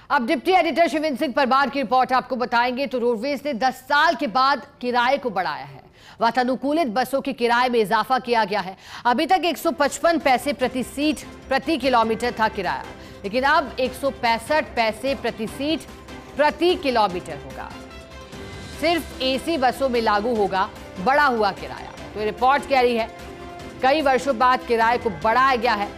अब deputy editor Shivendra Singh Parmar की report आपको बताएंगे। तो रोडवेज ने 10 साल के बाद किराए को बढ़ाया है। वातानुकूलित बसों के किराए में इजाफा किया गया है। अभी तक 155 पैसे प्रति सीट प्रति किलोमीटर था किराया, लेकिन अब 165 पैसे प्रति सीट प्रति किलोमीटर होगा। सिर्फ एसी बसों में लागू होगा बढ़ा हुआ किराया। तो रिपोर्ट कह रही है कई वर्षों बाद किराए को बढ़ाया गया है।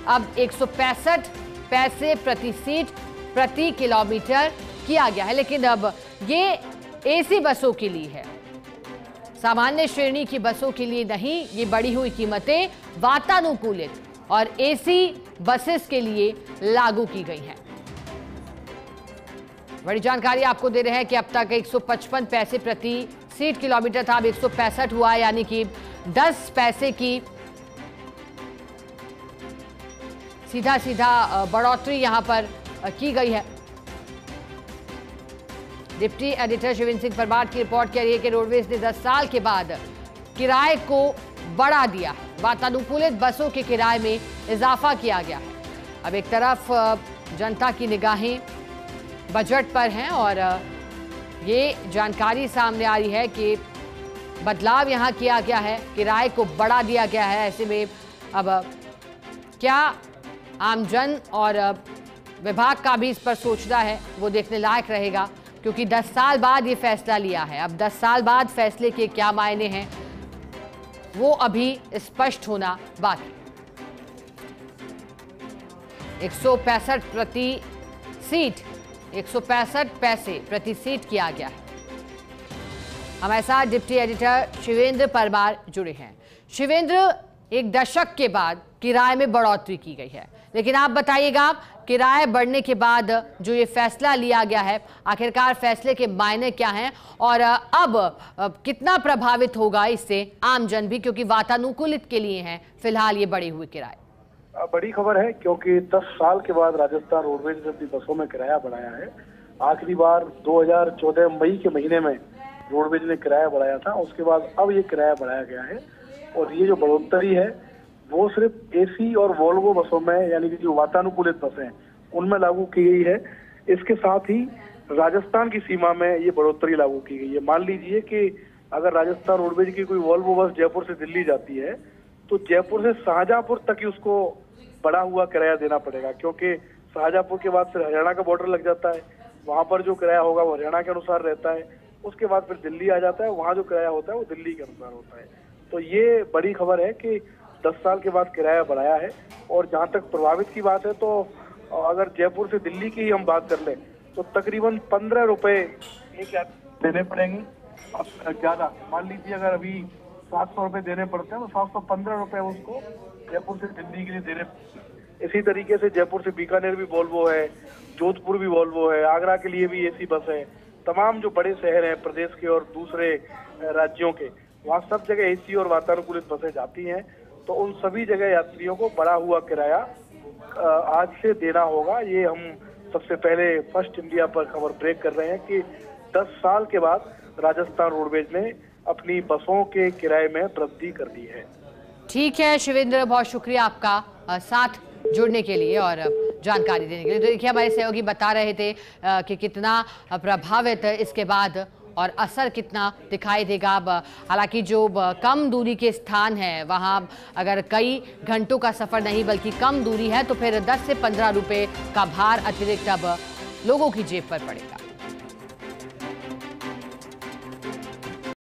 अब 165 पैसे प्रति सीट प्रति किलोमीटर किया गया है, लेकिन अब ये एसी बसों के लिए है, सामान्य श्रेणी की बसों के लिए नहीं। ये बढ़ी हुई कीमतें वातानुकूलित और एसी बसेस के लिए लागू की गई हैं। बड़ी जानकारी आपको दे रहे हैं कि अब तक 155 पैसे प्रति सीट किलोमीटर था, अब 165 हुआ है, यानी कि 10 पैसे की सीधा बढ़ोतरी यहां पर की गई है। डिप्टी एडिटर शिवेंद्र सिंह परमार की रिपोर्ट कह रही है कि रोडवेज ने 10 साल के बाद किराए को बढ़ा दिया है। वातानुकूलित बसों के किराए में इजाफा किया गया है। अब एक तरफ जनता की निगाहें बजट पर हैं और ये जानकारी सामने आ रही है कि बदलाव यहां किया गया है, किराए को बढ़ा दिया गया है। ऐसे में अब क्या आमजन और विभाग का भी इस पर सोचना है, वो देखने लायक रहेगा, क्योंकि 10 साल बाद ये फैसला लिया है। अब 10 साल बाद फैसले के क्या मायने हैं वो अभी स्पष्ट होना बाकी। 165 प्रति सीट 165 पैसे प्रति सीट किया गया है। हमारे साथ डिप्टी एडिटर शिवेंद्र परमार जुड़े हैं। शिवेंद्र, एक दशक के बाद किराए में बढ़ोतरी की गई है, लेकिन आप बताइएगा किराए बढ़ने के बाद जो ये फैसला लिया गया है, आखिरकार फैसले के मायने क्या हैं और अब कितना प्रभावित होगा इससे आमजन भी, क्योंकि वातानुकूलित के लिए हैं फिलहाल ये बढ़े हुए किराए। बड़ी खबर है क्योंकि 10 साल के बाद राजस्थान रोडवेज ने अपनी बसों में किराया बढ़ाया है। आखिरी बार 2014 मई के महीने में रोडवेज ने किराया बढ़ाया था, उसके बाद अब ये किराया बढ़ाया गया है। और ये जो बढ़ोतरी है वो सिर्फ एसी और वोल्वो बसों में, यानी कि जो वातानुकूलित बसें हैं उनमें लागू की गई है। इसके साथ ही राजस्थान की सीमा में ये बढ़ोतरी लागू की गई है। मान लीजिए कि अगर राजस्थान रोडवेज की कोई वोल्वो बस जयपुर से दिल्ली जाती है तो जयपुर से शाहजहांपुर तक ही उसको बढ़ा हुआ किराया देना पड़ेगा, क्योंकि शाहजहांपुर के बाद फिर हरियाणा का बॉर्डर लग जाता है। वहां पर जो किराया होगा वो हरियाणा के अनुसार रहता है। उसके बाद फिर दिल्ली आ जाता है, वहां जो किराया होता है वो दिल्ली के अनुसार होता है। तो ये बड़ी खबर है कि 10 साल के बाद किराया बढ़ाया है। और जहां तक प्रभावित की बात है, तो अगर जयपुर से दिल्ली की ही हम बात कर लें तो तकरीबन 15 रुपए एक देने पड़ेंगे। अब ज्यादा मान लीजिए अगर अभी 700 रुपए देने पड़ते हैं तो 715 रुपए उसको जयपुर से दिल्ली के लिए देने पड़ते। इसी तरीके से जयपुर से बीकानेर भी वोल्वो है, जोधपुर भी वोल्वो है, आगरा के लिए भी एसी बस है। तमाम जो बड़े शहर हैं प्रदेश के और दूसरे राज्यों के, वहाँ सब जगह एसी और वातानुकूलित बसें जाती हैं। तो उन सभी जगह यात्रियों को बढ़ा हुआ किराया आज से देना होगा। ये हम सबसे पहले फर्स्ट इंडिया पर खबर ब्रेक कर रहे हैं कि 10 साल के बाद राजस्थान रोडवेज ने अपनी बसों के किराए में वृद्धि कर दी है। ठीक है शिवेंद्र, बहुत शुक्रिया आपका साथ जुड़ने के लिए और जानकारी देने के लिए। तो देखिए हमारे सहयोगी बता रहे थे कि कितना प्रभावित इसके बाद और असर कितना दिखाई देगा। अब हालांकि जो कम दूरी के स्थान है वहां अगर कई घंटों का सफर नहीं बल्कि कम दूरी है तो फिर 10 से 15 रुपए का भार अतिरिक्त अब लोगों की जेब पर पड़ेगा।